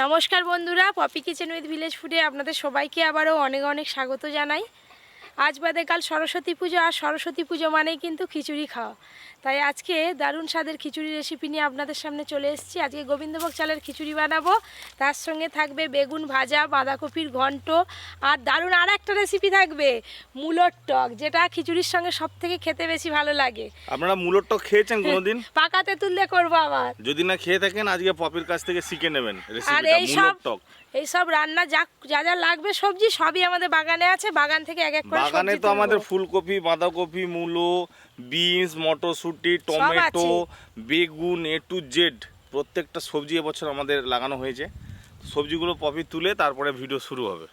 নমস্কার বন্ধুরা, poppy kitchen with village ফুডে আপনাদের সবাইকে আবারও অনেক অনেক স্বাগত জানাই। আজ বাদে কাল সরস্বতী পুজো, আর সরস্বতী পুজো মানেই কিন্তু খিচুড়ি খাওয়া। তাই আজকে দারুণ স্বাদের খিচুড়ি রেসিপি নিয়ে আপনাদের সামনে চলে এসেছি। আজকে গোবিন্দভোগ চালের খিচুড়ি বানাবো, তার সঙ্গে থাকবে বেগুন ভাজা, বাঁধাকপির ঘন্ট, আর দারুণ আর একটা রেসিপি থাকবে মূলোর টক, যেটা খিচুড়ির সঙ্গে সব থেকে খেতে বেশি ভালো লাগে। আপনারা মূলোর টক খেয়েছেন কোনোদিন? পাকাতে তুললে করবো আবার। যদি না খেয়ে থাকেন আজকে পপির কাছ থেকে শিখে নেবেন আর রেসিপিটা মূলোর টক। এইসব রান্না যা যা লাগবে সবজি সবই আমাদের বাগানে আছে। বাগান থেকে এক এক করে বাগানে তো আমাদের ফুলকপি, বাঁধাকপি, মূলো, বিনস, মটরশুঁটি, টমেটো, বেগুন, এ টু জেড প্রত্যেকটা সবজি এবছর আমাদের লাগানো হয়েছে। সবজিগুলো পপি তুলে তারপরে ভিডিও শুরু হবে।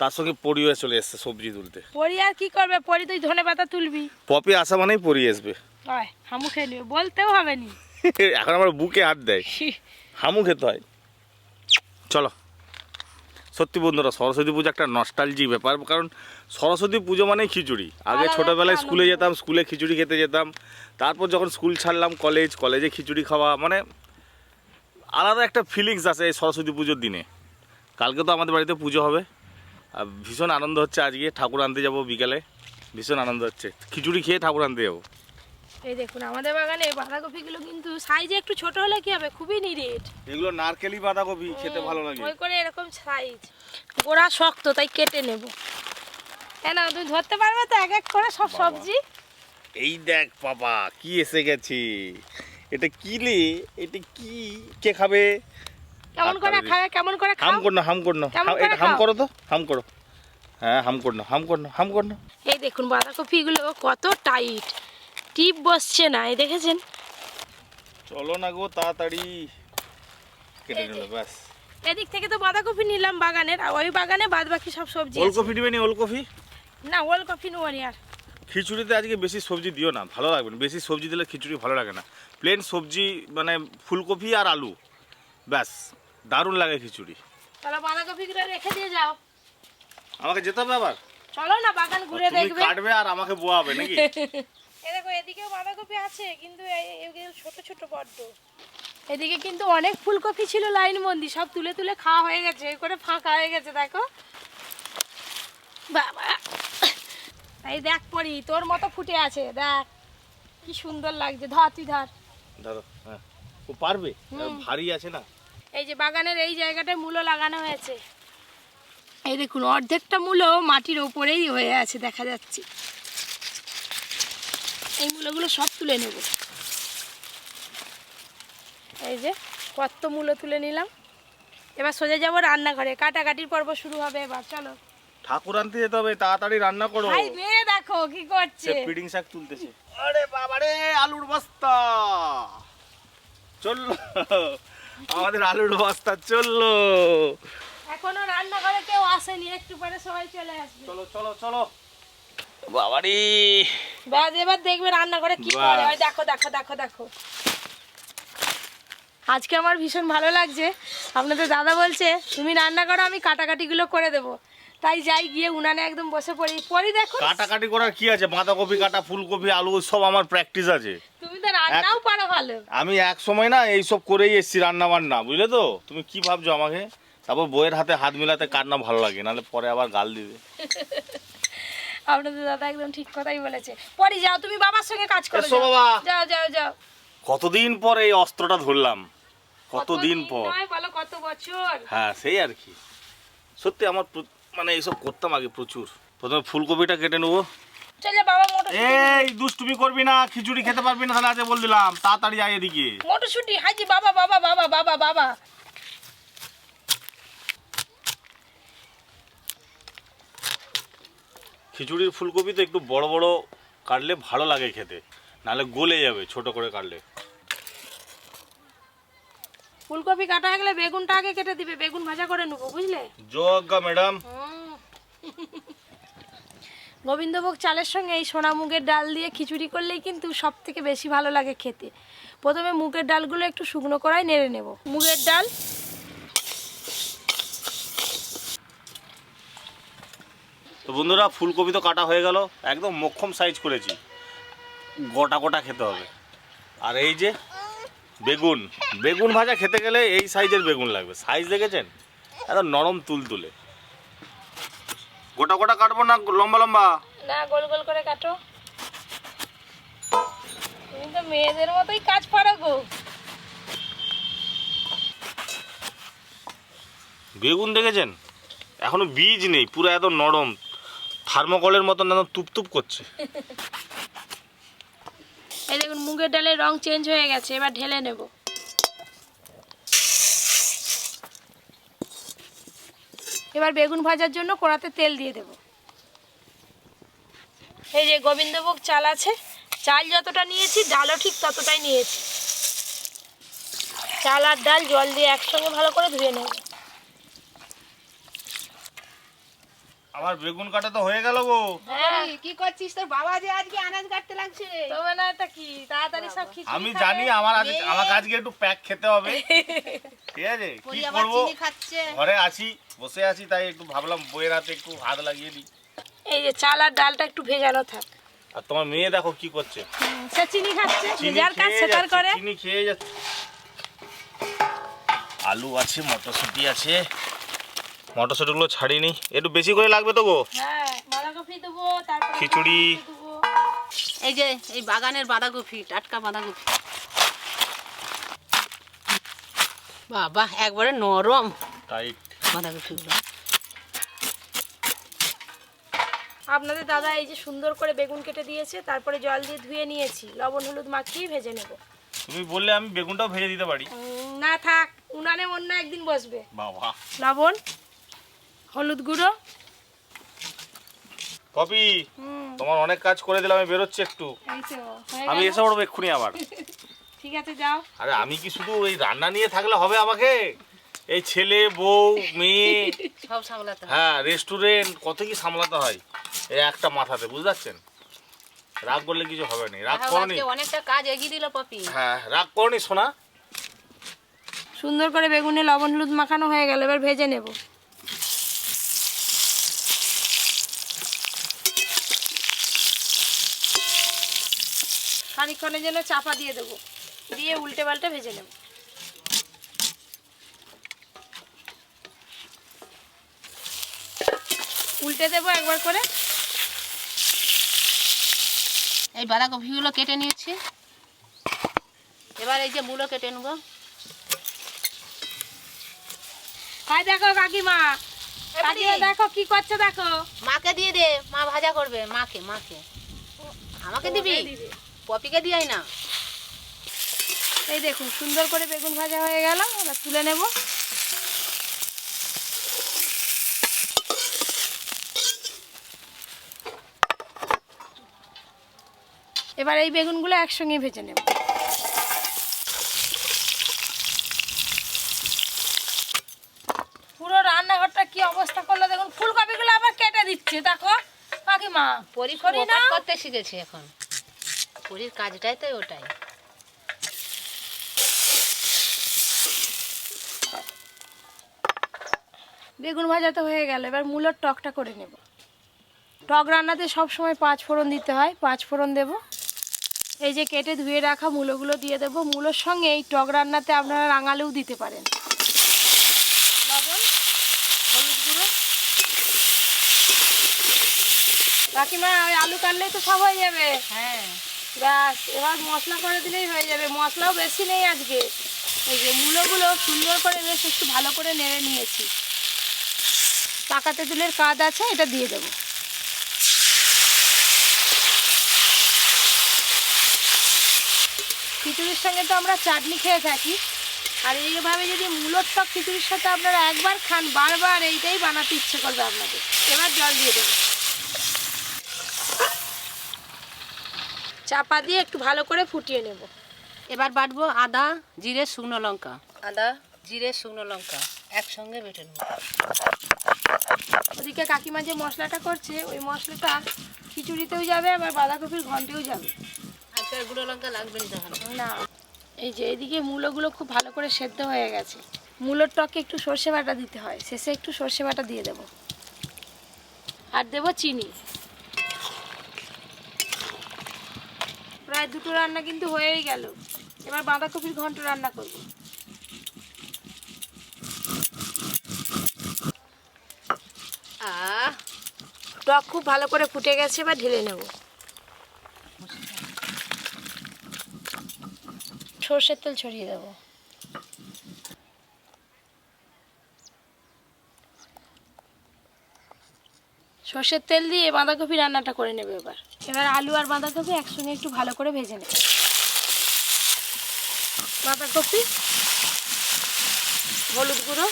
তার সঙ্গে পরিও চলে এসছে সবজি তুলতে। পরি আর কি করবে, পরি তুই ধনেপাতা তুলবি। পপি আসা মানেই পরি আসবে। হামু খেয়ে নিবে, বলতেও হবে নি। এখন আমার বুকে হাত দেয়, হামু খেতে হয়। চলো। সত্যি বন্ধুরা, সরস্বতী পুজো একটা নস্টালজিক ব্যাপার, কারণ সরস্বতী পুজো মানেই খিচুড়ি। আগে ছোটোবেলায় স্কুলে যেতাম, স্কুলে খিচুড়ি খেতে যেতাম। তারপর যখন স্কুল ছাড়লাম কলেজে খিচুড়ি খাওয়া মানে আলাদা একটা ফিলিংস আছে এই সরস্বতী পুজোর দিনে। কালকে তো আমাদের বাড়িতে পুজো হবে, আর ভীষণ আনন্দ হচ্ছে। আজকে ঠাকুর আনতে যাব বিকালে, ভীষণ আনন্দ হচ্ছে। খিচুড়ি খেয়ে ঠাকুর আনতে যাবো। এই দেখুন আমাদের বাগানে বাঁধাকপিগুলো কিন্তু সাইজে একটু ছোট হলে কি হবে, খুবই নিরেট। এগুলো নারকেলি বাঁধাকপি, খেতে ভালো লাগে। ওই করে এরকম সাইজ, গোড়া শক্ত, তাই কেটে নেব। হ্যাঁ না, তুমি ধরতে পারবে তো এক এক করে সব সবজি? এই দেখ বাবা কি এসে গেছে। এটা কি রে? এটা কি? কে খাবে? কেমন করে খাবে, কেমন করে খাও? হাম কর না, হাম কর না, এটা হাম করো তো, হাম করো। হ্যাঁ, হাম কর না, হাম কর না, হাম কর না। এই দেখুন বাঁধাকপিগুলো কত টাইট, টিপ বসছে না, এই দেখেছেন? চলো না গো, তাড়াতাড়ি কেটে নিল ব্যাস। এদিক থেকে তো বাঁধাকপি নিলাম বাগানের, আর ওই বাগানে বাদ বাকি সব সবজি আছে। ওলকপি দিবে নি? ওলকপি না, ওলকপি নেবো আর। খিচুড়িতে আজকে বেশি সবজি দিও না, ভালো লাগবে না। বেশি সবজি দিলে খিচুড়ি ভালো লাগে না। প্লেন সবজি মানে ফুলকপি আর আলু, ব্যাস দারুণ লাগে খিচুড়ি। তাহলে বাঁধাকপিগুলো রেখে দিয়ে যাও। আমাকে যেতে হবে আবার? চলো না, বাগান ঘুরে দেখবে। কাটবে আর আমাকে বোয়াবে নাকি? এই দেখো, এদিকেও বাঁধাকপি আছে, কিন্তু এগুলো ছোট ছোট বড্ড। এদিকে কিন্তু অনেক ফুলকপি ছিল লাইন বন্দি, সব তুলে তুলে খাওয়া হয়ে গেছে, এই করে ফাঁকা হয়ে গেছে। দেখো বাবা, এই দেখ পরি তোর মতো ফুটে আছে, দেখ কি সুন্দর লাগছে। ধর, তুই ধর। ধরো, হ্যাঁ ও পারবে, ভারী আছে না। এই যে বাগানের এই জায়গাটায় মূলো লাগানো হয়েছে, এই দেখুন অর্ধেকটা মূলো মাটির ওপরেই হয়ে আছে, দেখা যাচ্ছে। এই মূলোগুলো সব তুলে নেব। এই যে কত মূলো তুলে নিলাম। এবার সোজা যাবো রান্নাঘরে, কাটাকাটির পর্ব শুরু হবে এবার। চলো, ঠাকুর আনতে যেতে হবে, তাড়াতাড়ি রান্না করো। ভাই মেয়ে দেখো কি করছে, পিডিং শাক তুলতেছে। আরে বাবারে, আলুর বস্তা চললো, আমাদের আলুর বস্তা চললো। এখনো রান্নাঘরে কেউ আসেনি, একটু পরে সবাই চলে আসবে। চলো চলো চলো বাবারে, ব্যাস এবার দেখবে রান্নাঘরে কি করে। ওই দেখো দেখো দেখো দেখো, আজকে আমার ভীষণ ভালো লাগছে। আপনাদের দাদা বলছে তুমি রান্না করো, আমি কাটাকাটিগুলো করে দেবো। তাই যাই, গিয়ে উনানে একদম বসে পড়ি। দেখো কাটাকাটি করার কি আছে, বাঁধাকপি কাটা, ফুলকপি, আলু সব আমার প্র্যাকটিস আছে। তুমি তো রান্নাও পারো ভালো। আমি এক সময় না এইসব করেই এসেছি রান্না বান্না, বুঝলে তো? তুমি কি ভাবছো আমাকে? তারপর বইয়ের হাতে হাত মিলাতে কার না ভালো লাগে, নাহলে পরে আবার গাল দিবে। আপনাদের দাদা একদম ঠিক কথাই বলেছে। পরে যাও, তুমি বাবার সঙ্গে কাজ করো। এসো বাবা। যাও যাও যাও। কতদিন পর এই অস্ত্রটা ধরলাম, কতদিন পর। বলো কত বছর। হ্যাঁ সেই আর কি। সত্যি আমার মানে এইসব করতাম আগে প্রচুর। প্রথমে ফুলকপিটা কেটে নেবো। চলে বাবা, মটরশুঁটি। এই দুষ্টুমি করবি না, খিচুড়ি খেতে পারবি না, তাহলে আজ বল দিলাম। তাড়াতাড়ি আয় এদিকে। মটরশুঁটি, হাজি বাবা বাবা বাবা বাবা বাবা। খিচুড়ির ফুলকপি তো একটু বড় বড় কাটলে ভালো লাগে খেতে, নাহলে গলে যাবে ছোট করে কাটলে। ফুলকপি কাটা হয়ে গেলে বেগুনটা আগে কেটে দিবে, বেগুন ভাজা করে নেবো, বুঝলে? যোগ্যা ম্যাডাম। গোবিন্দভোগ চালের সঙ্গে এই সোনা মুগের ডাল দিয়ে খিচুড়ি করলেই কিন্তু সব থেকে বেশি ভালো লাগে খেতে। প্রথমে মুগের ডালগুলো একটু শুকনো করাই নেড়ে নেব। মুগের ডাল, তো বন্ধুরা ফুলকপি তো কাটা হয়ে গেল, একদম মোক্ষম সাইজ করেছি, গোটা গোটা খেতে হবে। আর এই যে বেগুন বেগুন ভাজা খেতে গেলে এই সাইজের বেগুন লাগবে। সাইজ দেখেছেন, একদম নরম তুলতুলে। গোটা গোটা কাটবো না লম্বা লম্বা? না, গোল গোল করে কাটো। তুমি তো মেয়েদের মতোই কাজ পারো গো। বেগুন দেখেছেন, এখনো বীজ নেই, পুরো এত নরম, থার্মোকলের মতন একদম তুপতুপ করছে। এই দেখুন মুগের ডালের রং চেঞ্জ হয়ে গেছে, এবার ঢেলে নেব। এবার বেগুন ভাজার জন্য কড়াতে তেল দিয়ে দেব। এই যে গোবিন্দভোগ চাল আছে, চাল যতটা নিয়েছি ডালও ঠিক ততটাই নিয়েছি। চাল আর ডাল জল দিয়ে একসঙ্গে ভালো করে ধুয়ে নেব। আমার বেগুন কাটা তো হয়ে গেল গো। কি করছিস? তোর বাবা যে আজকে আনাজ কাটতে লাগছে। তবে না, এটা কি তাড়াতাড়ি সব খিচুড়ি আমি খাবে। জানি আমাকে আজকে একটু প্যাক খেতে হবে, ঠিক আছে? কি আবার করবো, চিনি খাচ্ছে। ঘরে আছি, বসে আছি, তাই একটু ভাবলাম বইয়ের হাতে একটু হাত লাগিয়ে দিই। এই যে চাল আর ডালটা একটু ভেজানো থাক। আর তোমার মেয়ে দেখো কি করছে, সে চিনি খাচ্ছে, চিনি যার কাজ খেয়ে সেটার যাচ্ছে, করে। চিনি খেয়ে যাচ্ছে। আলু আছে, মটরশুঁটি আছে, মটরশুঁটিগুলো ছাড়িনি, একটু বেশি করে লাগবে তো গো। হ্যাঁ, বাঁধাকপি দেবো, তারপরে খিচুড়ি। দেবো। এই যে এই বাগানের বাঁধাকপি, টাটকা বাঁধাকপি। বাবা একবারে নরম টাইট বাঁধাকপিগুলো। আপনাদের দাদা এই যে সুন্দর করে বেগুন কেটে দিয়েছে, তারপরে জল দিয়ে ধুয়ে নিয়েছি, লবণ হলুদ মাখিয়ে ভেজে নেব। তুমি বললে আমি বেগুনটাও ভেজে দিতে পারি। না থাক, উনানে অন্য একদিন বসবে। বাবা, লবণ, হলুদ গুঁড়ো। পপি, তোমার অনেক কাজ করে দিলাম, আমি বেরোচ্ছি একটু। এই তো হয়ে আমি গেল। এসে পড়বো এক্ষুনি আবার। ঠিক আছে, যাও। আরে আমি কি শুধু ওই রান্না নিয়ে থাকলে হবে আমাকে? এই ছেলে বউ মেয়ে, সব সামলাতে হয়। হ্যাঁ রেস্টুরেন্ট, কত কি সামলাতে হয় এই একটা মাথাতে, বুঝতে পারছেন? রাগ করলে কিছু হবে না। রাগ দেখো, করনি? আজকে অনেকটা কাজ এগিয়ে দিল পপি। হ্যাঁ, রাগ করনি সোনা? সুন্দর করে বেগুনে লবণ হলুদ মাখানো হয়ে গেল, এবার ভেজে নেব। খানিকক্ষণের জন্য চাপা দিয়ে দেবো, দিয়ে উল্টে পাল্টে ভেজে নেব। উল্টে দেবো একবার করে। এই বাঁধাকপিগুলো কেটে নিয়েছি, এবার এই যে মূলো কেটে নেবো। হাই দেখো কাকিমা, কাকিমা দেখো কি করছে, দেখো। মাকে দিয়ে দে, মা ভাজা করবে। মাকে মাকে আমাকে দিবি? পপিকে দিয়াই না। এই দেখুন সুন্দর করে বেগুন ভাজা হয়ে গেল, এবার তুলে নেব। এবার এই বেগুনগুলো একসঙ্গে ভেজে নেব। পুরো রান্নাঘরটা কি অবস্থা করলো দেখুন, ফুলকপিগুলো আবার কেটে দিচ্ছে, দেখো কাকিমা। পরি করি না? করতে শিখেছি এখন, পরির কাজটাই তো ওটাই। বেগুন ভাজা তো হয়ে গেল, এবার মূলোর টকটা করে নেব। টক রান্নাতে সব সময় 5 ফোড়ন দিতে হয়, 5 ফোড়ন দেব। এই যে কেটে ধুয়ে রাখা মূলোগুলো দিয়ে দেব। মূলোর সঙ্গে এই টক রান্নাতে আপনারা রাঙালেও দিতে পারেন। লবণ, হলুদ গুঁড়ো। কাকিমা ওই আলু কাটলেই তো সব হয়ে যাবে। হ্যাঁ, ব্যাস, এবার মশলা করে দিলেই হয়ে যাবে। মশলাও বেশি নেই আজকে। এই যে মূলোগুলো সুন্দর করে বেশ একটু ভালো করে নেড়ে নিয়েছি। পাকা তেঁতুলের কাদ আছে, এটা দিয়ে দেবো। খিচুড়ির সঙ্গে তো আমরা চাটনি খেয়ে থাকি, আর এইভাবে যদি মূলোর টক খিচুড়ির সাথে আপনারা একবার খান, বারবার এইটাই বানাতে ইচ্ছে করবে আপনাদের। এবার জল দিয়ে দেবো। চাপা দিয়ে একটু ভালো করে ফুটিয়ে নেব। এবার বাটবো আদা জিরে শুকনো লঙ্কা। আদা জিরে শুকনো লঙ্কা একসঙ্গে বেটে নেবো। ওদিকে কাকিমা যে মশলাটা করছে, ওই মশলাটা খিচুড়িতেও যাবে, আবার বাঁধাকপির ঘন্টেও যাবে। আজকে আর গুঁড়ো লঙ্কা লাগবে না তাহলে। না, এই যে এদিকে মূলোগুলো খুব ভালো করে সেদ্ধ হয়ে গেছে। মূলোর টকে একটু সর্ষে বাটা দিতে হয়, শেষে একটু সর্ষে বাটা দিয়ে দেব। আর দেব চিনি। প্রায় দুটো রান্না কিন্তু হয়েই গেল। এবার বাঁধাকপির ঘন্ট রান্না করব। টক খুব ভালো করে ফুটে গেছে, এবার ঢেলে নেব। সর্ষের তেল ছড়িয়ে দেব। সর্ষের তেল দিয়ে বাঁধাকপি রান্নাটা করে নেবে। এবার আলু আর বাঁধাকপি একসঙ্গে একটু ভালো করে ভেজে নেবে। বাঁধাকপি, হলুদ গুঁড়ো।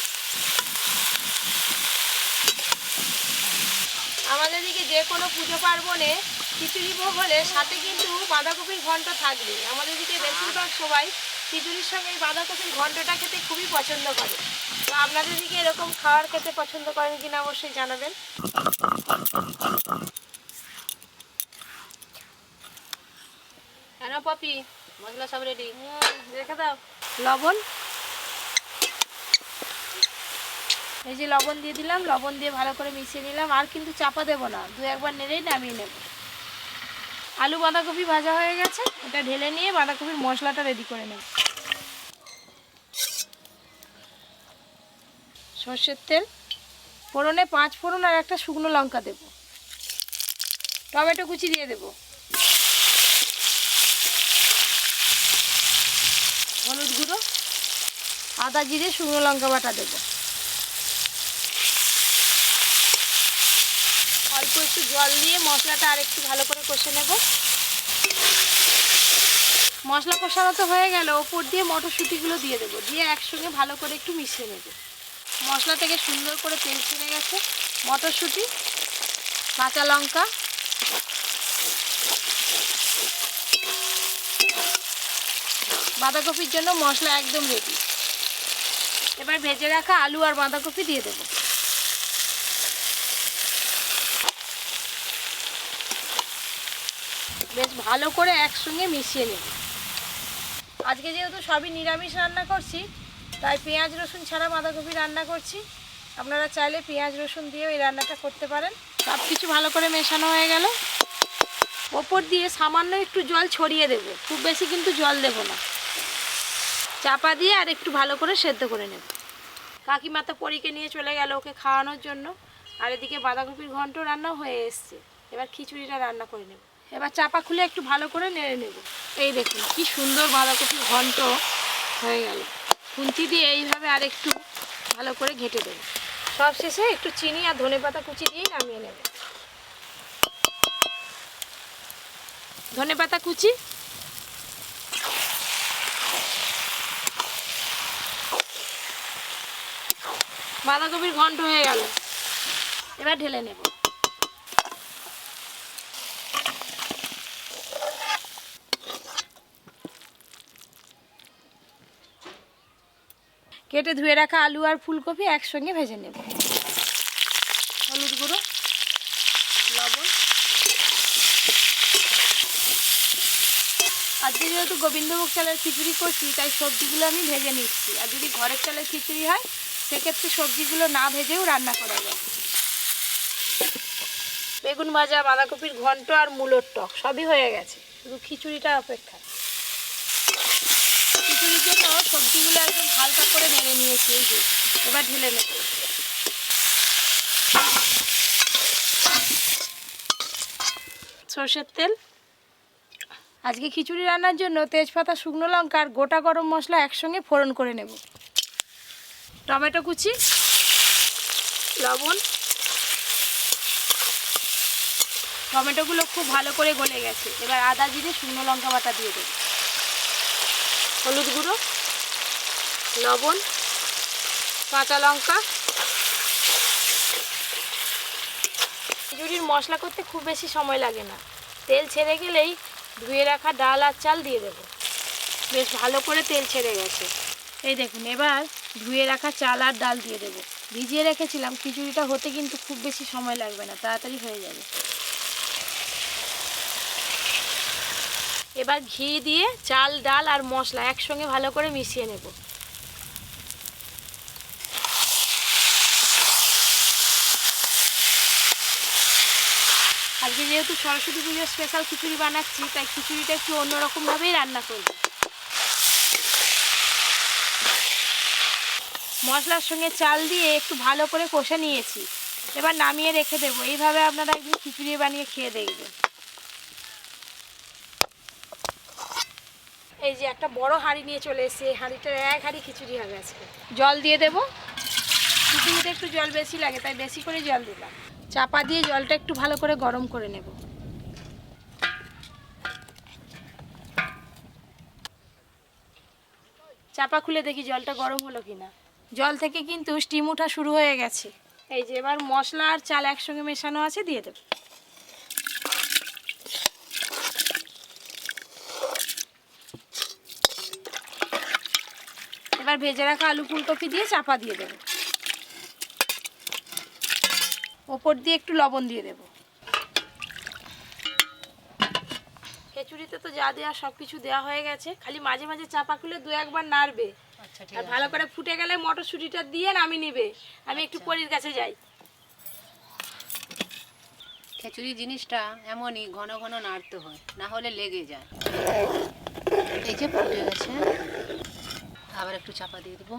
আমাদের দিকে যে কোনো পুজো পার্বণে খিচুড়ি ভোগ হলে সাথে কিন্তু বাঁধাকপির ঘন্ট থাকবে। আমাদের দিকে বেশিরভাগ সবাই খিচুড়ির সঙ্গে এই বাঁধাকপির ঘন্টটা খেতে খুবই পছন্দ করে। তো আপনাদের দিকে এরকম খাবার খেতে পছন্দ করেন কিনা অবশ্যই জানাবেন। কেন পপি, মশলা সব রেডি, রেখে দাও। লবণ, এই যে লবণ দিয়ে দিলাম। লবণ দিয়ে ভালো করে মিশিয়ে নিলাম। আর কিন্তু চাপা দেবো না, দু একবার নেড়েই নামিয়ে নেব। আলু বাঁধাকপি ভাজা হয়ে গেছে, এটা ঢেলে নিয়ে বাঁধাকপির মশলাটা রেডি করে নেব। সর্ষের তেল, ফোড়নে 5 ফোড়ন আর একটা শুকনো লঙ্কা দেব। টমেটো কুচি দিয়ে দেব। হলুদ গুঁড়ো, আদা জিরে শুকনো লঙ্কা বাটা দেব। অল্প একটু জল দিয়ে মশলাটা আর একটু ভালো করে কষে নেব। মশলা কষানো তো হয়ে গেল, ওপর দিয়ে মটরশুঁটিগুলো দিয়ে দেবো। দিয়ে একসঙ্গে ভালো করে একটু মিশিয়ে নেব। মশলা থেকে সুন্দর করে তেল ছেড়ে গেছে। মটরশুঁটি, কাঁচা লঙ্কা, বাঁধাকপির জন্য মশলা একদম রেডি। এবার ভেজে রাখা আলু আর বাঁধাকপি দিয়ে দেব। বেশ ভালো করে একসঙ্গে মিশিয়ে নেব। আজকে যেহেতু সবই নিরামিষ রান্না করছি, তাই পেঁয়াজ রসুন ছাড়া বাঁধাকপি রান্না করছি। আপনারা চাইলে পেঁয়াজ রসুন দিয়েও এই রান্নাটা করতে পারেন। সব কিছু ভালো করে মেশানো হয়ে গেল। ওপর দিয়ে সামান্য একটু জল ছড়িয়ে দেব, খুব বেশি কিন্তু জল দেব না। চাপা দিয়ে আর একটু ভালো করে সেদ্ধ করে নেব। কাকিমা তো পরীকে নিয়ে চলে গেল ওকে খাওয়ানোর জন্য। আর এদিকে বাঁধাকপির ঘন্ট রান্না হয়ে এসছে। এবার খিচুড়িটা রান্না করে নেব। এবার চাপা খুলে একটু ভালো করে নেড়ে নেব। এই দেখুন কি সুন্দর বাঁধাকপির ঘন্ট হয়ে গেল। খুন্তি দিয়ে এইভাবে আর একটু ভালো করে ঘেঁটে দেব। সব শেষে একটু চিনি আর ধনেপাতা কুচি দিয়েই নামিয়ে নেব। ধনেপাতা কুচি, বাঁধাকপির ঘন্ট হয়ে গেল। এবার ঢেলে নেব। কেটে ধুয়ে রাখা আলু আর ফুলকপি একসঙ্গে ভেজে নেব। হলুদ গুঁড়ো, লবণ। আজকে যেহেতু গোবিন্দভোগ চালের খিচুড়ি করছি, তাই সবজিগুলো আমি ভেজে নিচ্ছি। আর যদি ঘরের চালের খিচুড়ি হয় সেক্ষেত্রে সবজিগুলো না ভেজেও রান্না করা যায়। বেগুন ভাজা, বাঁধাকপির ঘন্ট আর মূলোর টক সবই হয়ে গেছে, শুধু খিচুড়িটা অপেক্ষা। খিচুড়ির জন্য সবজিগুলো একদম হালকা করে নেড়ে নিয়েছি। এই যে এবার ঢেলে নেব। সর্ষের তেল। আজকে খিচুড়ি রান্নার জন্য তেজপাতা, শুকনো লঙ্কা আর গোটা গরম মশলা একসঙ্গে ফোড়ন করে নেব। টমেটো কুচি, লবণ। টমেটোগুলো খুব ভালো করে গলে গেছে। এবার আদা জিরে শুকনো লঙ্কা বাটা দিয়ে দেব। হলুদ গুঁড়ো, লবণ, কাঁচা লঙ্কা। খিচুড়ির মশলা করতে খুব বেশি সময় লাগে না। তেল ছেড়ে গেলেই ধুয়ে রাখা ডাল আর চাল দিয়ে দেব। বেশ ভালো করে তেল ছেড়ে গেছে। এই দেখুন, এবার ধুয়ে রাখা চাল আর ডাল দিয়ে দেব। ভিজিয়ে রেখেছিলাম। খিচুড়িটা হতে কিন্তু খুব বেশি সময় লাগবে না, তাড়াতাড়ি হয়ে যাবে। এবার ঘি দিয়ে চাল, ডাল আর মশলা একসঙ্গে ভালো করে মিশিয়ে নেব। আজকে যেহেতু সরস্বতী পুজোর স্পেশাল খিচুড়ি বানাচ্ছি, তাই খিচুড়িটা একটু অন্যরকমভাবেই রান্না করব। মশলার সঙ্গে চাল দিয়ে একটু ভালো করে কষে নিয়েছি। এবার নামিয়ে রেখে দেবো। এইভাবে আপনারা একদিন খিচুড়ি বানিয়ে খেয়ে দেখবেন। এই যে একটা বড় হাঁড়ি নিয়ে চলে এসেছি, এই হাঁড়িটার এক হাঁড়ি খিচুড়ি হবে আজকে। জল দিয়ে দেবো, খিচুড়িতে একটু জল বেশি লাগে তাই বেশি করে জল দিলাম। চাপা দিয়ে জলটা একটু ভালো করে গরম করে নেব। চাপা খুলে দেখি জলটা গরম হলো কিনা। জল থেকে কিন্তু স্টিম ওঠা শুরু হয়ে গেছে। এই যে এবার মশলা আর চাল একসঙ্গে মেশানো আছে, দিয়ে দেব। এবার ভেজে রাখা আলু ফুলকপি দিয়ে চাপা দিয়ে দেব। ওপর দিয়ে একটু লবণ দিয়ে দেব। খিচুড়িতে তো যা দেওয়া সব কিছু দেওয়া হয়ে গেছে, খালি মাঝে মাঝে চাপা খুলে দু একবার নাড়বে। আচ্ছা ঠিক আর আছে। ভালো করে ফুটে গেলে মটরশুঁটিটা দিয়ে নামিয়ে নিবে। আমি একটু পরির কাছে যাই। খিচুড়ি জিনিসটা এমনই ঘন ঘন নাড়তে হয়, না হলে লেগে যায়। এই যে ফুটে গেছে, আবার একটু চাপা দিয়ে দেবো।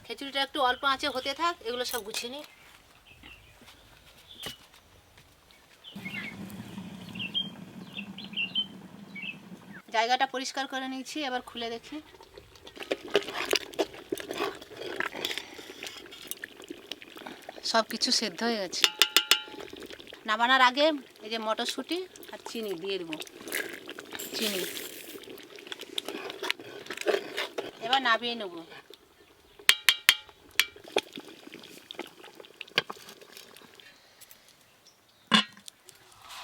খিচুড়িটা একটু অল্প আঁচে হতে থাক, এগুলো সব গুছিয়ে নিই। জায়গাটা পরিষ্কার করে নিয়েছি, এবার খুলে দেখি। সব কিছু সেদ্ধ হয়ে গেছে। নামানোর আগে এই যে মটরশুঁটি আর চিনি দিয়ে দেবো। চিনি এবার নামিয়ে নেব।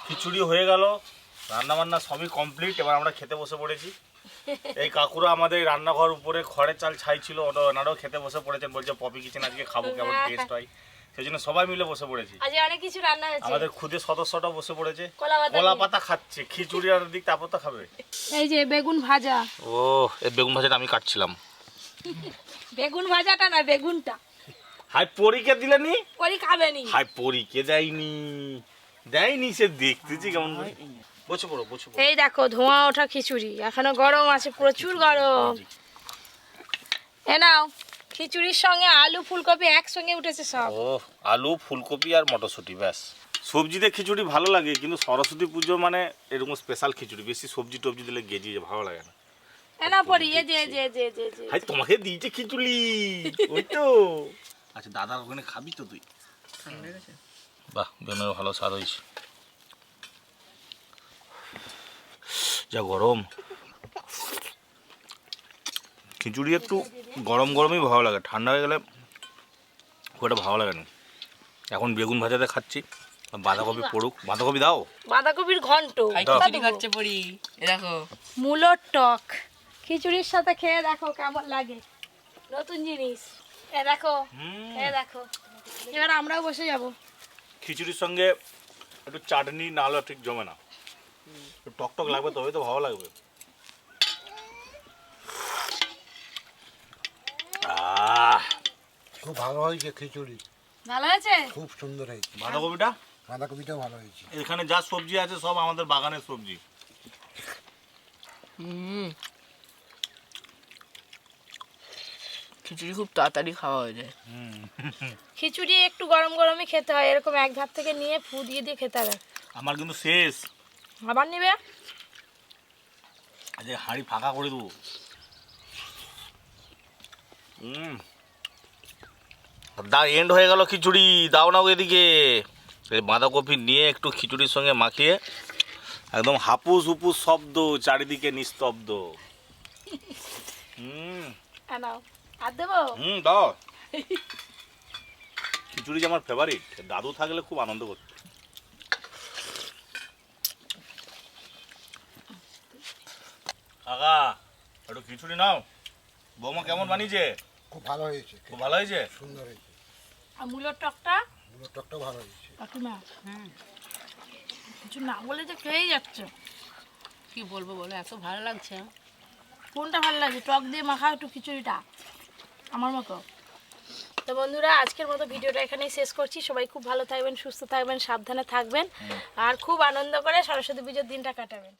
খিচুড়ি হয়ে গেল, রান্না বান্না সবই কমপ্লিট। এবার আমরা খেতে বসে পড়েছি। এই কাকুরা আমাদের রান্নাঘর উপরে খড়ের চাল ছাই ছিল, ওনারাও খেতে বসে পড়েছেন। বলছে পপি কিচেন আজকে খাবো, কেমন টেস্ট হয়। সেই জন্য সবাই মিলে বসে পড়েছি। আজ অনেক কিছু রান্না হয়েছে। আমাদের খুদে সদস্যটাও বসে পড়েছে, কলা কলা পাতা খাচ্ছে। খিচুড়ি আর দিক তারপর তো খাবে। এই যে বেগুন ভাজা। ও, এই বেগুন ভাজাটা আমি কাটছিলাম। বেগুন ভাজাটা না, বেগুনটা। হাই পরীকে দিলেনি? পরি খাবে নি। হাই পরীকে দেয়নি, দেয়নি। সে দেখতেছি কেমন করে। বসে পড়ো, বসে পড়ো। এই দেখো ধোঁয়া ওঠা খিচুড়ি, এখনো গরম আছে, প্রচুর গরম। এ নাও, খিচুড়ির সঙ্গে আলু ফুলকপি একসঙ্গে উঠেছে সব। ও, আলু ফুলকপি আর মটরশুঁটি, ব্যাস। সবজিতে খিচুড়ি ভালো লাগে, কিন্তু সরস্বতী পুজো মানে এরকম স্পেশাল খিচুড়ি। বেশি সবজি টবজি দিলে গেজিয়ে ভালো লাগে না। এ না পরি, এ যে যে যে যে যে হাই তোমাকে দিয়েছে খিচুড়ি, ওই তো। আচ্ছা দাদার ওখানে খাবি তো তুই? বাহ, বেগুনের ভালো স্বাদ হয়েছে। যা গরম, খিচুড়ি একটু গরম গরমই ভালো লাগে, ঠান্ডা হয়ে গেলে খুব একটা ভালো লাগে না। এখন বেগুন ভাজাতে খাচ্ছি, বাঁধাকপি পড়ুক। বাঁধাকপি দাও। বাঁধাকপির ঘন্ট। খিচুড়ি খাচ্ছে পড়ি, এ দেখো। মূলোর টক খিচুড়ির সাথে খেয়ে দেখো কেমন লাগে, নতুন জিনিস। এ দেখো, এ দেখো। এবার আমরাও বসে যাব। খিচুড়ির সঙ্গে একটু চাটনি না হলে ঠিক জমে না, একটু টক টক লাগবে, তবে তো ভালো লাগবে। খুব ভালো হয়েছে খিচুড়ি, ভালো হয়েছে? খুব সুন্দর হয়েছে। বাঁধাকপিটা, বাঁধাকপিটাও ভালো হয়েছে। এখানে যা সবজি আছে সব আমাদের বাগানের সবজি। খিচুড়ি খুব তাড়াতাড়ি খাওয়া হয়ে যায়। খিচুড়ি একটু গরম গরমই খেতে হয়, এরকম এক ধাপ থেকে নিয়ে ফু দিয়ে দিয়ে খেতে হবে। আমার কিন্তু শেষ, আবার নিবে? আজকে হাঁড়ি ফাঁকা করে দেবো। দা এন্ড হয়ে গেল খিচুড়ি, দাও না এদিকে। এই বাঁধাকপি নিয়ে একটু খিচুড়ির সঙ্গে মাখিয়ে একদম হাপুস হুপুস শব্দ, চারিদিকে নিস্তব্ধ। নাও, আর দেবো? দাও। খিচুড়ি যে আমার ফেভারিট, দাদু থাকলে খুব আনন্দ করত। কাকা একটু খিচুড়ি নাও। বৌমা কেমন বানিয়েছে? খুব ভালো হয়েছে, খুব ভালো হয়েছে, সুন্দর হয়েছে। আর মূলোর টকটা? মূলোর টকটাও ভালো হয়েছে। কাকিমা কিছু না বলে যে খেয়েই যাচ্ছে। কি বলবো বলো, এত ভালো লাগছে। কোনটা ভালো লাগে? টক দিয়ে মাখা একটু খিচুড়িটা আমার মতো। তো বন্ধুরা, আজকের মতো ভিডিওটা এখানেই শেষ করছি। সবাই খুব ভালো থাকবেন, সুস্থ থাকবেন, সাবধানে থাকবেন, আর খুব আনন্দ করে সরস্বতী পুজোর দিনটা কাটাবেন।